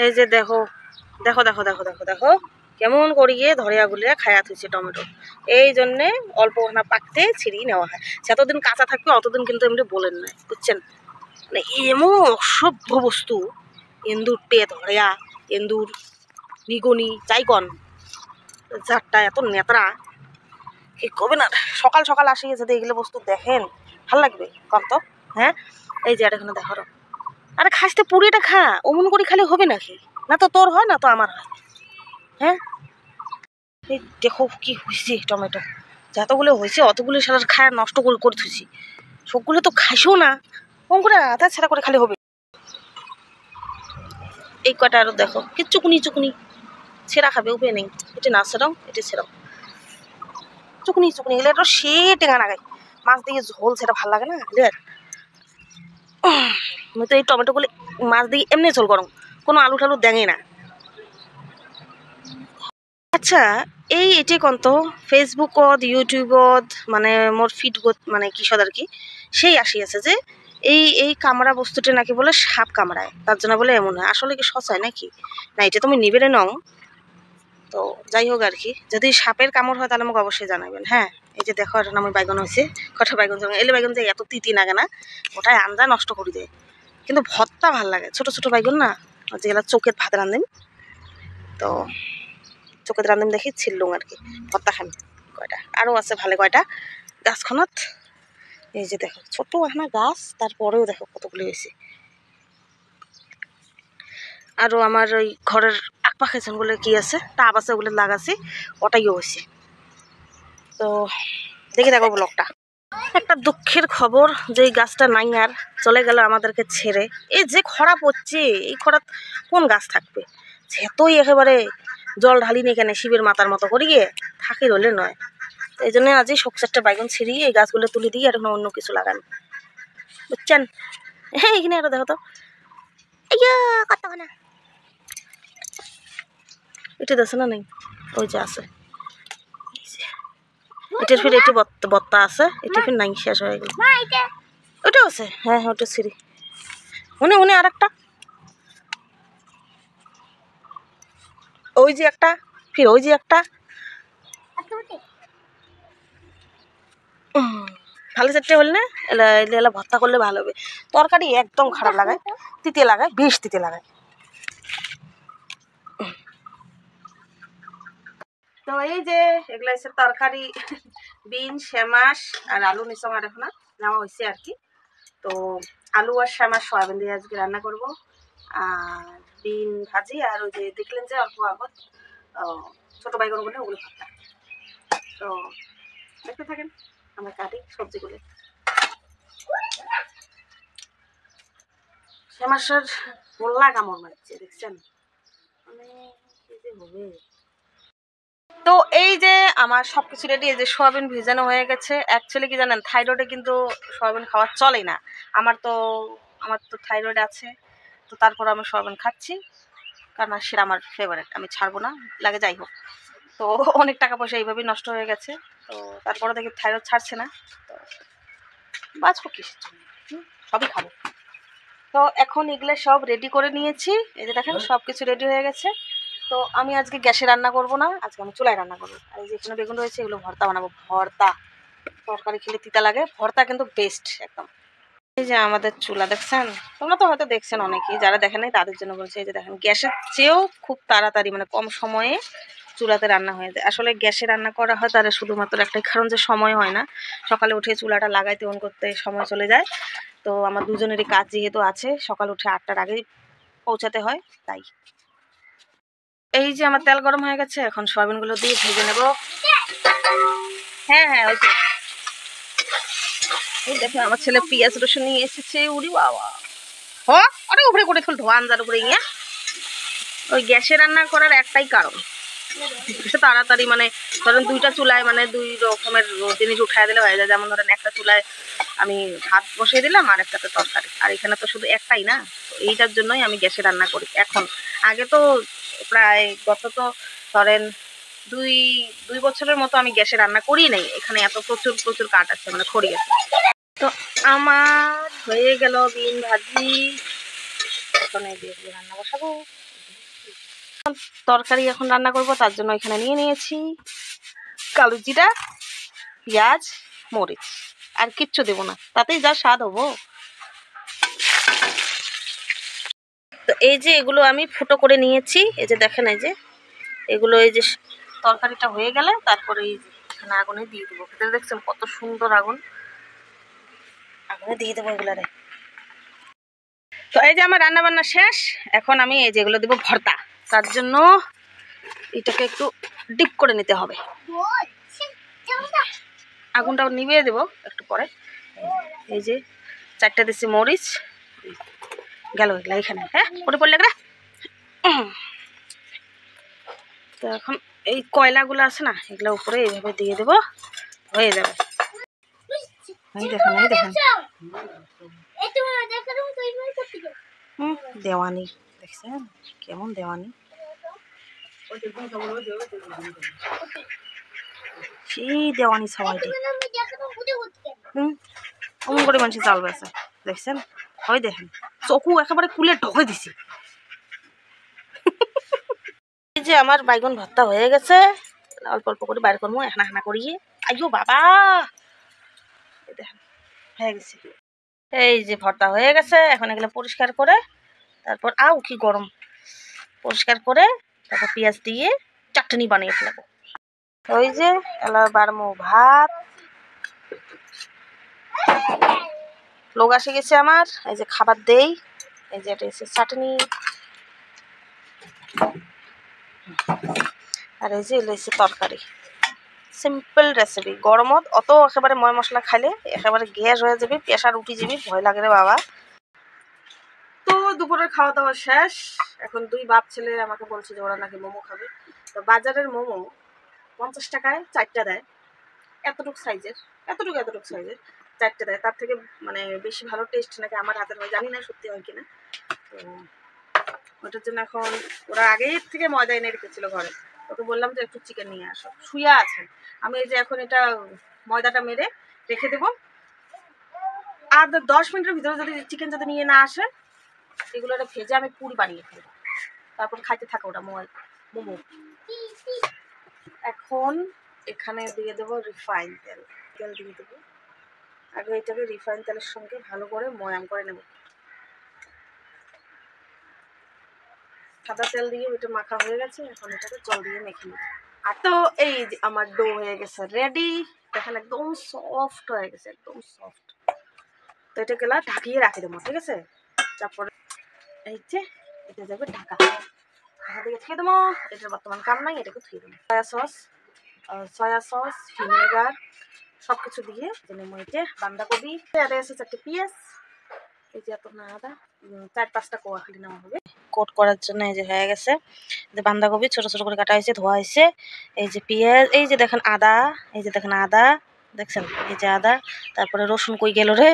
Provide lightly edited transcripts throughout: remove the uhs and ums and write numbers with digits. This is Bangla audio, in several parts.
এই যে দেখো দেখো দেখো দেখো দেখো দেখো কেমন করিয়ে ধরিয়া গুলিয়ে খায়া থুইছে টমেটো। এই জন্যে অল্প না পাকতে ছিঁড়িয়ে নেওয়া হয়। যতদিন কাঁচা থাকবে অতদিন কিন্তু এমনি বলেন নয়, বুঝছেন? মানে এমন অসভ্য বস্তু, এন্দুর পে ধরিয়া, এন্দুর নিগনি যাই কন, যারটা এত নেতরা কি কবে না। সকাল সকাল আসি যদি এগুলো বস্তু দেখেন ভাল লাগবে কম তো? হ্যাঁ, এই যে এখানে দেখো, আরে খাসতে পুরিটা খা, অমন করে খালি হবে নাকি? না তো তোর হয় না তো আমার হয়। হ্যাঁ, এই দেখো কি হয়েছে টমেটো, যতগুলো হয়েছে অতগুলো সারা খায় নষ্ট করে করে থুছি। সবগুলো তো খাইসো না, কম করে আধা ছাড়া করে খালি হবে। এই কটা আরো দেখো কি চুকুনি চুকুনি ছেঁড়া খাবে, উপায় নেই। এটা না ছেড়াও, এটা ছেড়াও, চুকুনি চুকুনি এগুলো একটু সে টেঙা লাগাই। মাছ দিয়ে ঝোল সেটা ভালো লাগে না এদের। আমি তো এই টমেটোগুলো মাছ দিয়ে এমনি ঝোল গরম, কোনো আলু টালু দেঙে না। আচ্ছা, এই এটি কন্ত ফেসবুকত ইউটিউবত মানে মোর ফিড মানে কিসদ আর কি সেই আসি আছে যে এই এই কামড়া বস্তুটা নাকি বলে সাপ কামড়ায়, তার জন্য বলে এমন হয়। আসলে কি সচাই নাকি? না এটা তুমি নিবেরে নাও। তো যাই হোক আর কি, যদি সাপের কামড় হয় তাহলে আমাকে অবশ্যই জানাবেন। হ্যাঁ, এই যে দেখো এটা নামে বাইগন হয়েছে, কটা বাইগন এলে বাইগন যে এত তিতি লাগে না, ওটাই আন্দা নষ্ট করে দেয়। কিন্তু ভর্তা ভাল লাগে, ছোট ছোট বাইগন না, যেগুলা চোখের ভাত রান্ধেন, তো চোখের রান্ধেন দেখি ছিললুম আর কি, ভর্তা খান কয়টা আরও আছে ভালো কয়টা গাছখনত। এই যে দেখো ছোট আহনা গাছ, তারপরেও দেখো কতগুলি হয়েছে। আরও আমার ওই ঘরের আকপাখে বলে কি আছে টাব আছে, ওগুলো লাগাছি, ওটাইও হয়েছে। তো দেখি দেখো ব্লগটা। একটা দুঃখের খবর যে এই গাছটা নাই আর, চলে গেল আমাদেরকে ছেড়ে। এই যে খরা পড়ছে, এই খরা কোন গাছ থাকবে? যেতই একেবারে জল ঢালিনি কেন শিবের মাতার মতো করিয়ে থাকি রইলে নয়। এই জন্য আজই শোকসারটা বাইগন ছিঁড়িয়ে এই গাছগুলো তুলে দিয়ে আর অন্য কিছু লাগান, বুঝছেন? হ্যাঁ, এখানে আরো দেখো তো, কতখানা এটা দেখছে না? নেই, ওই যে আছে, এটার ফির এটি বত্তা আছে, এটি ফির নাই, শেষ হয়ে গেল। ওটাও আছে, হ্যাঁ হ্যাঁ, ওটা ছিঁড়ি মনে মনে আর একটা, ওই যে একটা, ফির ওই যে একটা। ভালো চারটে হল না, এলা এলা ভর্তা করলে ভালো হবে। তরকারি একদম খারাপ লাগায়, তিতে লাগায়, বেশ তিতে লাগায়। তো এই যে এগুলা হচ্ছে তরকারি, বিন শ্যামাস আর আলু নিচং আর এখন নেওয়া হয়েছে আর কি। তো আলু আর শ্যামাস সয়াবিন দিয়ে আজকে রান্না করব, আর বিন ভাজি, আর ওই যে দেখলেন যে অল্প আগত ছোট বাইগনগুলো, ওগুলো ভর্তা। তো দেখতে থাকেন, আমরা কাটি সবজিগুলো। শ্যামাসের গোল্লা কামড় মারছে, দেখছেন? মানে কি যে হবে। তো এই যে আমার সবকিছু রেডি, এই যে সোয়াবিন ভিজানো হয়ে গেছে। অ্যাকচুয়ালি কি জানেন, থাইরয়েডে কিন্তু সোয়াবিন খাওয়া চলে না। আমার তো থাইরয়েড আছে, তো তারপর আমি সোয়াবিন খাচ্ছি, কারণ সেটা আমার ফেভারিট, আমি ছাড়বো না, লাগে যাই হোক। তো অনেক টাকা পয়সা এইভাবেই নষ্ট হয়ে গেছে। তো তারপরে দেখি থাইরয়েড ছাড়ছে না, তো বাঁচবো কিসের জন্য, সবই খাবো। তো এখন এগুলো সব রেডি করে নিয়েছি, এই যে দেখেন সব কিছু রেডি হয়ে গেছে। তো আমি আজকে গ্যাসে রান্না করব না, আজকে আমি চুলায় রান্না করবো। আর এই যে এখানে বেগুন রয়েছে, এগুলো ভর্তা বানাবো। ভর্তা, তরকারি খেলে তিতা লাগে, ভর্তা কিন্তু বেস্ট একদম। এই যে আমাদের চুলা দেখছেন, তোমরা তো হয়তো দেখছেন, অনেকেই যারা দেখেন নাই তাদের জন্য বলছি। এই যে দেখেন, গ্যাসের চেয়েও খুব তাড়াতাড়ি মানে কম সময়ে চুলাতে রান্না হয়ে যায়। আসলে গ্যাসে রান্না করা হয় তার শুধুমাত্র একটাই কারণ, যে সময় হয় না। সকালে উঠে চুলাটা লাগাইতে অন করতে সময় চলে যায়। তো আমার দুজনেরই কাজ যেহেতু আছে, সকাল উঠে 8টার আগেই পৌঁছাতে হয়, তাই। এই যে আমার তেল গরম হয়ে গেছে, এখন সয়াবিনগুলো দিয়ে ভেজে নেব। হ্যাঁ হ্যাঁ, ওই যে এই দেখুন আমার ছেলে পেঁয়াজ রসুন নিয়ে এসেছে। উড়ি বাবা, আরে উপরে করে ফেল, ধোয়া আঞ্জার উপরে গিয়ে। ওই গ্যাসে রান্না করার একটাই কারণ, তাড়াতাড়ি মানে ধরেন দুইটা চুলায় মানে দুই রকমের জিনিস উঠায় দিলে হয়ে যায়। যেমন ধরেন একটা চুলায় আমি ভাত বসিয়ে দিলাম, আর একটাতে তরকারি, আর এখানে তো শুধু একটাই না। তো এইটার জন্যই আমি গ্যাসে রান্না করি এখন। আগে তো প্রায় গত তো ধরেন দুই বছরের মতো আমি গ্যাসে রান্না করি নাই, এখানে এত প্রচুর প্রচুর কাঠ আছে, মানে খড়ি আছে। তো আমার হয়ে গেল বিন ভাজি, এখন এই দিয়ে রান্না বসাবো। তরকারি এখন রান্না করব, তার জন্য এখানে নিয়ে নিয়েছি কালো জিরা, পেঁয়াজ, মরিচ, আর কিচ্ছু দেবো না, তাতেই যা স্বাদ হবো। তো এই যে এগুলো আমি ফুটো করে নিয়েছি, এই যে দেখেন, এই যে এগুলো, এই যে তরকারিটা হয়ে গেলে তারপরে এই যে এখানে আগুনে দিয়ে দেবো। ভিতরে দেখছেন কত সুন্দর আগুন, আগুনে দিয়ে দেবো এগুলারে। তো এই যে আমার রান্না বান্না শেষ, এখন আমি এই যে এগুলো দেবো ভর্তা, তার জন্য এটাকে একটু ডিপ করে নিতে হবে। আগুনটা নিভিয়ে দেবো একটু পরে। এই যে 4টা দিচ্ছি মরিচ, গেল এগুলা এখানে, হ্যাঁ পড়ে পড়লে এগুলা। তো এখন এই কয়লাগুলো আছে না, এগুলো উপরে এইভাবে দিয়ে দেবো, হয়ে যাবে। এই দেখেন, এই দেখেন, দেওয়ানি দেখছেন কেমন দেওয়ানি, সেই দেওয়ানি সবাইটি অমন করে মানুষ চাল বেছে দেখছেন, ওই দেখেন চকু একেবারে কুলে ঢকে দিছি। এই যে আমার বাইগন ভর্তা হয়ে গেছে, অল্প অল্প করে বাইর করবো হানা হানা করিয়ে। আইয়ো বাবা, দেখেন হয়ে গেছে। এই যে ভর্তা হয়ে গেছে, এখন এগুলো পরিষ্কার করে তারপর কি গরম, পরিষ্কার করে তারপর পেঁয়াজ দিয়ে চাটনি বানিয়ে ফেলবো। ওই যে এলার বারমো ভাত, লোক আসে গেছে আমার, এই যে খাবার দেই। এই যে এটা হচ্ছে চাটনি, আর এই যে এসে তরকারি। সিম্পল রেসিপি, গরমত অত একেবারে ময় মশলা খাইলে একেবারে গ্যাস হয়ে যাবে, প্রেশার উঠে যাবি, ভয় লাগে রে বাবা। তো দুপুরের খাওয়া দাওয়া শেষ, এখন 2 বাপ ছেলে আমাকে বলছে যে ওরা নাকি মোমো খাবে। তো বাজারের মোমো 50 টাকায় 4টা দেয়, এতটুক সাইজের, এতটুক সাইজের 4টা দেয়। তার থেকে মানে বেশি ভালো টেস্ট নাকি আমার হাতের হয়, জানি না সত্যি হয় কিনা। তো ওটার জন্য এখন ওরা আগের থেকে ময়দা এনে রেখেছিল ঘরে, ওকে বললাম যে একটু চিকেন নিয়ে আসো, শুয়ে আছে। আমি এই যে এখন এটা ময়দাটা মেরে রেখে দেবো, আর 10 মিনিটের ভিতরে যদি চিকেন যদি নিয়ে না আসে, এগুলো ভেজে আমি পুরি বানিয়ে ফেলবো, তারপর খাইতে থাকো ওটা মোমো। এখন এখানে দিয়ে দেবো রিফাইন তেল, দিয়ে দেবো। আগে এটাকে রিফাইন তেলের সঙ্গে ভালো করে ময়াম করে নেব। সাদা তেল দিয়ে ওইটা মাখা হয়ে গেছে, এখন এটাকে জল দিয়ে মেখে নেব। আর তো এই যে আমার ডো হয়ে গেছে রেডি, দেখেন একদম সফট হয়ে গেছে, একদম সফট। তো এটা গেলা ঢাকিয়ে রাখি দেবো, ঠিক আছে। তারপরে এই যে এটা যাবে ঢাকা, দিয়ে থুয়ে দেবো। এটার বর্তমান কাম নাই, এটাকে থুয়ে দেবো। সয়া সস, ভিনেগার সব কিছু দিয়ে নেবো। এই যে বাঁধাকপি, আদা আছে 4টে পেঁয়াজ, এই যে এত না আদা, 4-5টা কোয়া খালি নেওয়া হবে কোট করার জন্য। এই যে হয়ে গেছে, যে বাঁধাকপি ছোট ছোট করে কাটা হয়েছে, ধোয়া হয়েছে। এই যে পেঁয়াজ, এই যে দেখেন আদা, এই যে দেখেন আদা দেখছেন, এই যে আদা। তারপরে রসুন কই গেল রে,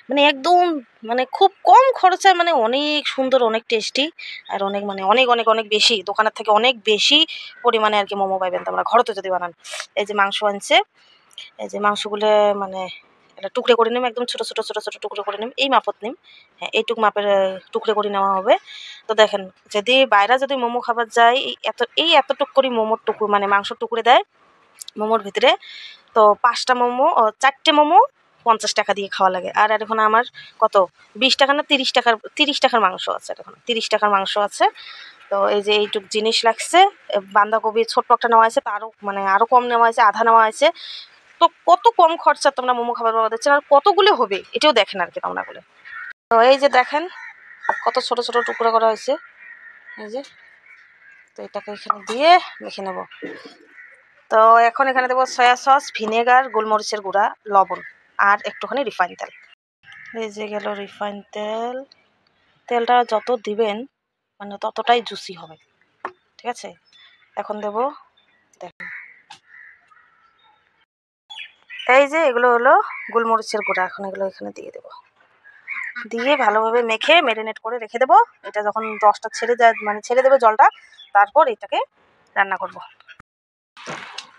মানে একদম মানে খুব কম খরচা, মানে অনেক সুন্দর, অনেক টেস্টি, আর অনেক মানে অনেক অনেক অনেক বেশি, দোকানের থেকে অনেক বেশি পরিমাণে আর কি মোমো পাইবেন তোমরা ঘরতে যদি বানান। এই যে মাংস আনছে, এই যে মাংসগুলো মানে এটা টুকরে করে নিম, একদম ছোট ছোট ছোট ছোট টুকরে করে নিম, এই মাপত নিম, হ্যাঁ এইটুক মাপের টুকরে করে নেওয়া হবে। তো দেখেন, যদি বাইরে যদি মোমো খাবার যায়, এতটুক করে মোমোর টুকরো মানে মাংস টুকরে দেয় মোমোর ভিতরে। তো 5টা মোমো 4টে মোমো 50 টাকা দিয়ে খাওয়া লাগে। আর এখন আমার কত 20 টাকা না 30 টাকার মাংস আছে, এখন 30 টাকার মাংস আছে। তো এই যে এইটুক জিনিস লাগছে, বাঁধাকপি ছোট্ট একটা নেওয়া হয়েছে, তারও মানে আরও কম নেওয়া হয়েছে, আধা নেওয়া হয়েছে। তো কত কম খরচা তোমরা মোমো খাবার পাওয়া যাচ্ছে, আর কতগুলো হবে এটাও দেখেন আর কি তোমরা বলে। তো এই যে দেখেন কত ছোট ছোট টুকরো করা হয়েছে, এই যে। তো এটাকে এখানে দিয়ে মেখে নেব। তো এখন এখানে দেবো সয়া সস, ভিনেগার, গোলমরিচের গুঁড়া, লবণ, আর একটুখানি রিফাইন তেল। এই যে গেল রিফাইন তেল, তেলটা যত দিবেন মানে ততটাই জুসি হবে, ঠিক আছে। এখন দেবো, দেখেন এই যে এগুলো হলো গোলমরিচের গুঁড়া, এখন এগুলো এখানে দিয়ে দেবো, দিয়ে ভালোভাবে মেখে ম্যারিনেট করে রেখে দেবো। এটা যখন রসটা ছেড়ে যায় মানে ছেড়ে দেবে জলটা, তারপর এটাকে রান্না করব।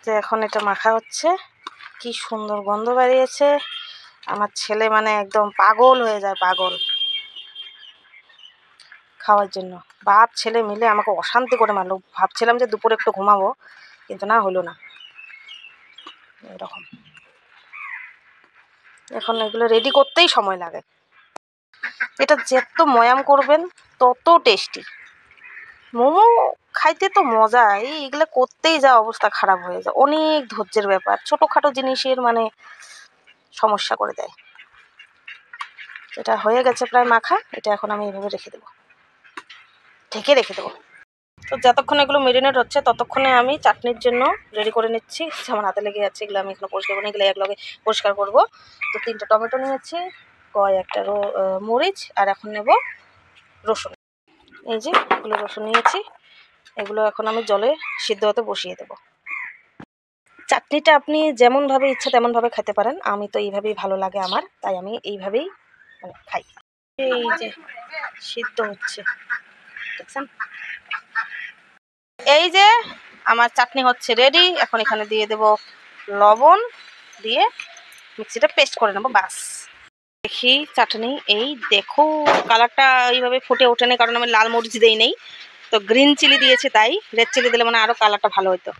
তো এখন এটা মাখা হচ্ছে, কি সুন্দর গন্ধ বেরিয়েছে, আমার ছেলে মানে একদম পাগল হয়ে যায়, পাগল। খাওয়ার জন্য। বাপ ছেলে মিলে আমাকে অশান্তি করে মারলো। ভাবছিলাম যে দুপুরে একটু ঘুমাবো, কিন্তু না, হলো না। এরকম এখন এগুলো রেডি করতেই সময় লাগে। এটা যত ময়াম করবেন তত টেস্টি। মোমো খাইতে তো মজা, এইগুলো করতেই যা অবস্থা খারাপ হয়ে যায়। অনেক ধৈর্যের ব্যাপার, ছোটোখাটো জিনিসের মানে সমস্যা করে দেয়। এটা হয়ে গেছে প্রায় মাখা। এটা এখন আমি এইভাবে রেখে দেবো, ঢেকে রেখে দেবো। তো যতক্ষণ এগুলো মেরিনেট হচ্ছে ততক্ষণে আমি চাটনির জন্য রেডি করে নিচ্ছি। আমার হাতে লেগে যাচ্ছে, এগুলো আমি এখনো পরিষ্কার করিনি, এগুলো একলগে পরিষ্কার করবো। তো 3টা টমেটো নিয়েছি, কয়েকটা মরিচ, আর এখন নেব রসুন। এই যে এগুলো রসুন নিয়েছি, এগুলো এখন আমি জলে সিদ্ধ হতে বসিয়ে দেবো। চাটনিটা আপনি যেমনভাবে ইচ্ছা তেমনভাবে খেতে পারেন। আমি তো এইভাবেই ভালো লাগে আমার, তাই আমি এইভাবেই মানে খাই। এই যে সিদ্ধ হচ্ছে, দেখছেন? এই যে আমার চাটনি হচ্ছে রেডি। এখন এখানে দিয়ে দেব লবণ, দিয়ে মিক্সিটা পেস্ট করে নেবো, বাস। দেখি চাটনি, এই দেখো কালারটা এইভাবে ফুটে ওঠেনি, কারণ আমি লাল মরিচ দিই নেই, তো গ্রিন চিলি দিয়েছি, তাই রেড চিলি দিলে মানে আরও কালারটা ভালো হতো।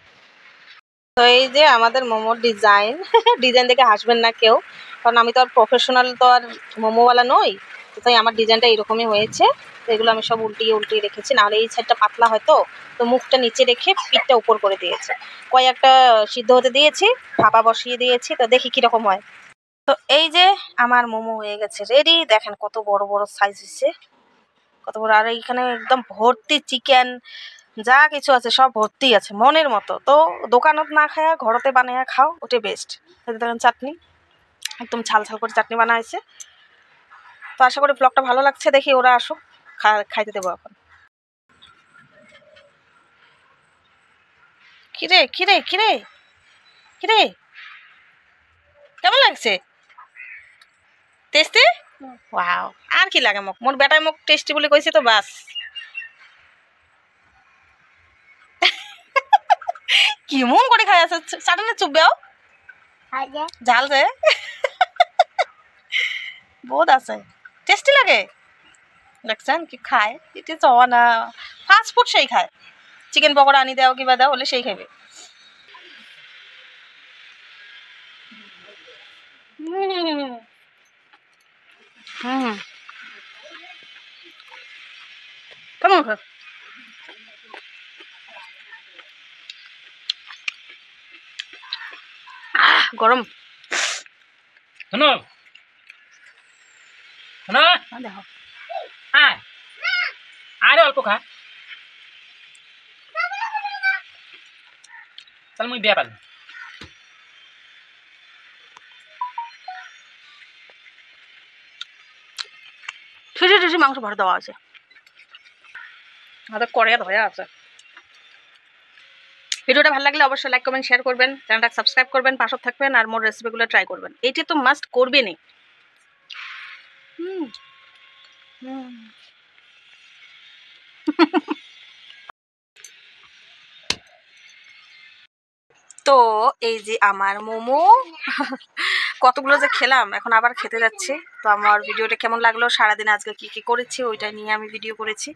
তো এই যে আমাদের মোমোর ডিজাইন ডিজাইন দেখে হাসবেন না কেউ, কারণ আমি তো আর প্রফেশনাল তো আর মোমোওয়ালা নই, তো তাই আমার ডিজাইনটা এরকমই হয়েছে। তো এগুলো আমি সব উল্টিয়ে উল্টিয়ে রেখেছি, নাহলে এই সাইডটা পাতলা হয়তো, তো মুখটা নিচে রেখে পিঠটা উপর করে দিয়েছে। কয়েকটা সিদ্ধ হতে দিয়েছি, ভাপা বসিয়ে দিয়েছি, তো দেখি কীরকম হয়। তো এই যে আমার মোমো হয়ে গেছে রেডি। দেখেন কত বড় বড় সাইজ হয়েছে, কত বড়। আর এইখানে একদম ভর্তি চিকেন, যা কিছু আছে সব ভর্তি আছে মনের মতো। তো দোকানত না খায়া ঘরতে বানিয়ে খাও, ওটাই বেস্ট। দেখেন চাটনি একদম ঝাল ঝাল করে চাটনি বানাইছে। তো আশা করি ব্লগটা ভালো লাগছে। দেখি ওরা আসুক, খাইতে দেবো এখন। কিরে কিরে কিরে কিরে, কেমন লাগছে? টেস্টি? ওয়াও, আর কি লাগে মোক? মোর বেটাই মোক টেস্টি বলে কইছে, তো বাস। কেমন করে খাই আছে চাটনি, চুপবেও ঝাল যে বহুত আছে, টেস্টি লাগে। দেখছেন কি খায়, এটা চাওয়া না, ফাস্ট ফুড সেই খায়। চিকেন পকোড়া আনি দাও কিবা দাও, হলে সেই খাইবে। হুম, কেমন খায়? গরম। শোনো শোনো, দেখো আয় আরে অল্প খা, তাহলে মুই বিয়া পারলাম। ঠিসি ঠিসি মাংস ভরে দেওয়া আছে, আমাদের কড়াইয়া ধয়া আছে। ভিডিওটা ভালো লাগলে অবশ্যই লাইক কমেন্ট শেয়ার করবেন, চ্যানেলটা সাবস্ক্রাইব করবেন, পাশে থাকবেন, আর মোর রেসিপিগুলো ট্রাই করবেন। এইটি তো মাস্ট করবেনই। হুম হুম তো এই যে আমার মোমো কতগুলো যে খেলাম, এখন আবার খেতে যাচ্ছি। তো আমার ভিডিওটা কেমন লাগলো, সারাদিন আজকে কি কি করেছি ওইটা নিয়ে আমি ভিডিও করেছি।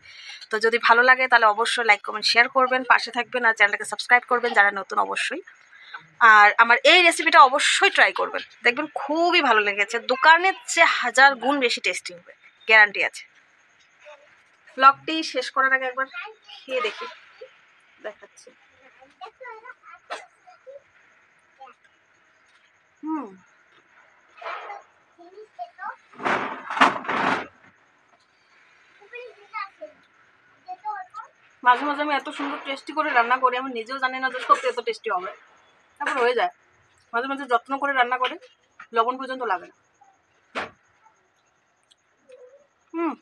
তো যদি ভালো লাগে তাহলে অবশ্যই লাইক কমেন্ট শেয়ার করবেন, পাশে থাকবেন, আর চ্যানেলটাকে সাবস্ক্রাইব করবেন যারা নতুন অবশ্যই। আর আমার এই রেসিপিটা অবশ্যই ট্রাই করবেন, দেখবেন খুবই ভালো লেগেছে। দোকানের চেয়ে 1000 গুণ বেশি টেস্টি হবে, গ্যারান্টি আছে। ব্লগটি শেষ করার আগে একবার খেয়ে দেখি, দেখাচ্ছি। হুম, মাঝে মাঝে আমি এত সুন্দর টেস্টি করে রান্না করি, আমি নিজেও জানি না যে সত্যি এত টেস্টি হবে, তারপর হয়ে যায়। মাঝে মাঝে যত্ন করে রান্না করে লবণ পর্যন্ত লাগে না। হুম।